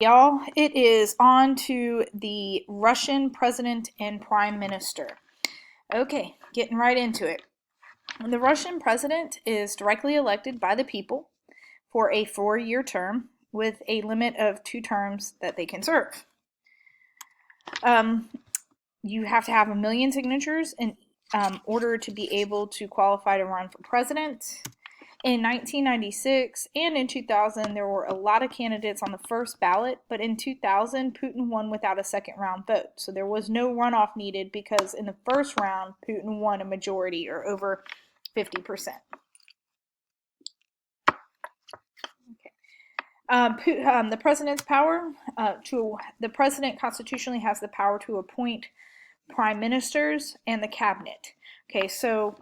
Y'all, it is on to the Russian president and prime minister. Okay, getting right into it. The Russian president is directly elected by the people for a 4-year term with a limit of 2 terms that they can serve. You have to have 1 million signatures in order to be able to qualify to run for president. In 1996 and in 2000, there were a lot of candidates on the first ballot, but in 2000, Putin won without a second round vote. So there was no runoff needed because in the first round, Putin won a majority or over 50%. The president's power the president constitutionally has the power to appoint prime ministers and the cabinet. Okay, so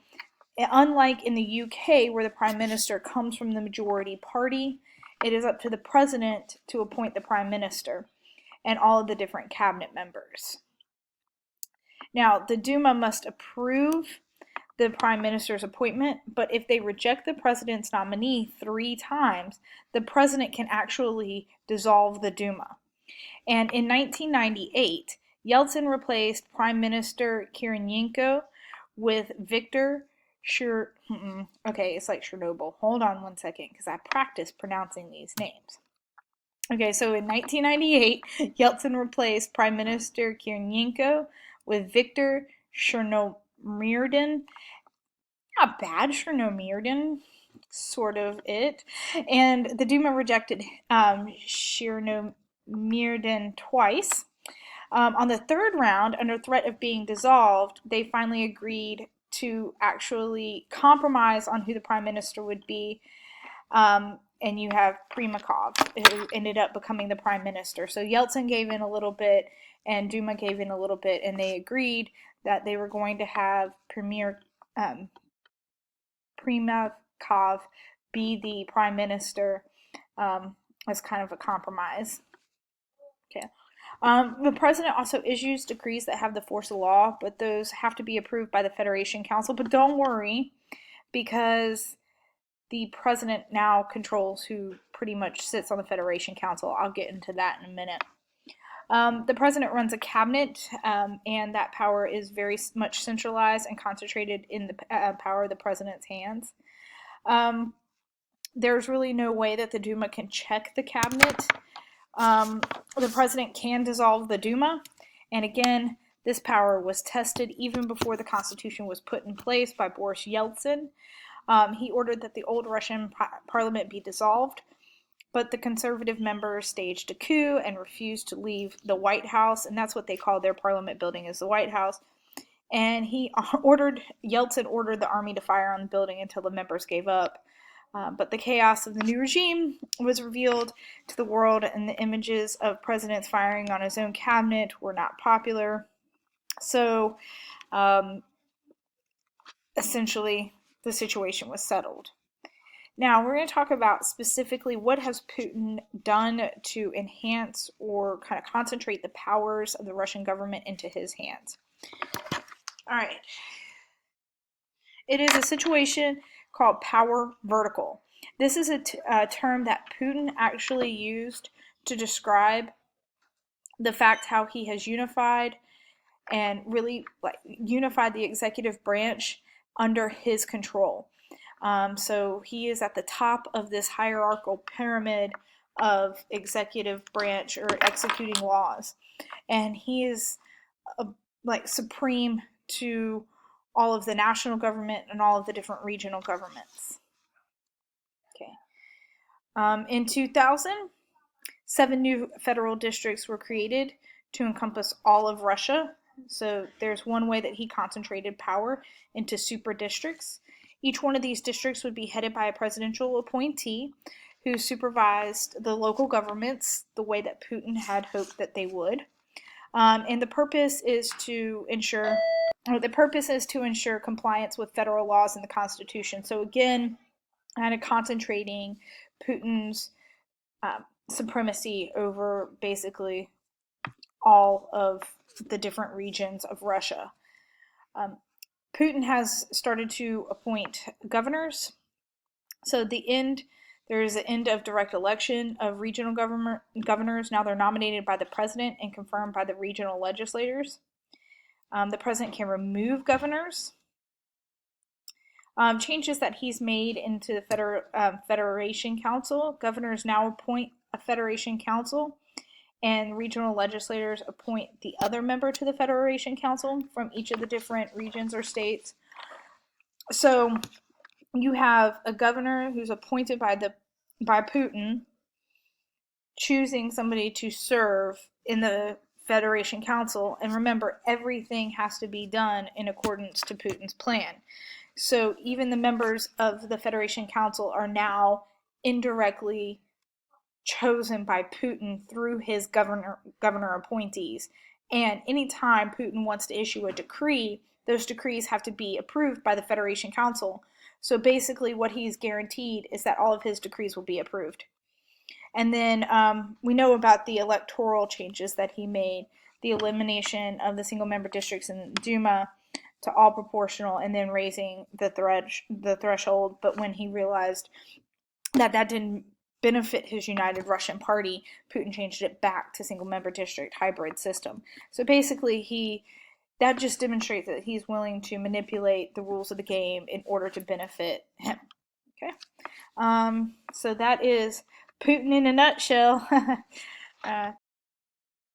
unlike in the UK, where the prime minister comes from the majority party, it is up to the president to appoint the prime minister and all of the different cabinet members. Now, the Duma must approve the prime minister's appointment, but if they reject the president's nominee 3 times, the president can actually dissolve the Duma. And in 1998, Yeltsin replaced Prime Minister Kiriyenko with Viktor okay, it's like Chernobyl. Hold on one second, because I practiced pronouncing these names. Okay, so in 1998, Yeltsin replaced Prime Minister Kiriyenko with Viktor Chernomyrdin. Not bad, Chernomyrdin, sort of it. And the Duma rejected Chernomyrdin twice. On the 3rd round, under threat of being dissolved, they finally agreed to actually compromise on who the prime minister would be. And you have Primakov, who ended up becoming the prime minister. So Yeltsin gave in a little bit, and Duma gave in a little bit, and they agreed that they were going to have Primakov be the prime minister as kind of a compromise. Okay. The president also issues decrees that have the force of law, but those have to be approved by the Federation Council. But don't worry, because the president now controls who pretty much sits on the Federation Council. I'll get into that in a minute. The president runs a cabinet, and that power is very much centralized and concentrated in the power of the president's hands. There's really no way that the Duma can check the cabinet. The president can dissolve the Duma, and again, this power was tested even before the Constitution was put in place by Boris Yeltsin. He ordered that the old Russian parliament be dissolved, but the conservative members staged a coup and refused to leave the White House, and that's what they call their parliament building, is the White House. And Yeltsin ordered the army to fire on the building until the members gave up. But the chaos of the new regime was revealed to the world, and the images of presidents firing on his own cabinet were not popular. So, essentially, the situation was settled. Now, we're going to talk about specifically what has Putin done to enhance or kind of concentrate the powers of the Russian government into his hands. All right. It is a situation called power vertical. This is a term that Putin actually used to describe the fact how he has unified and really unified the executive branch under his control. So he is at the top of this hierarchical pyramid of executive branch or executing laws, and he is supreme to all of the national government and all of the different regional governments. Okay. In 2000, 7 new federal districts were created to encompass all of Russia. So there's one way that he concentrated power into super districts. Each one of these districts would be headed by a presidential appointee who supervised the local governments the way that Putin had hoped that they would. And the purpose is to ensure compliance with federal laws and the Constitution. So again, kind of concentrating Putin's supremacy over basically all of the different regions of Russia. Putin has started to appoint governors. So the There is an end of direct election of regional governors. Now they're nominated by the president and confirmed by the regional legislators. The president can remove governors. Changes that he's made into the Federation Council. Governors now appoint a Federation Council, and regional legislators appoint the other member to the Federation Council from each of the different regions or states. So you have a governor who's appointed by Putin, choosing somebody to serve in the Federation Council. And remember, everything has to be done in accordance to Putin's plan. So even the members of the Federation Council are now indirectly chosen by Putin through his governor appointees. And anytime Putin wants to issue a decree, those decrees have to be approved by the Federation Council. So basically what he's guaranteed is that all of his decrees will be approved. And then we know about the electoral changes that he made, the elimination of the single-member districts in Duma to all proportional, and then raising the threshold. But when he realized that that didn't benefit his United Russian Party, Putin changed it back to single-member district hybrid system. So basically that just demonstrates that he's willing to manipulate the rules of the game in order to benefit him. Okay, so that is Putin in a nutshell.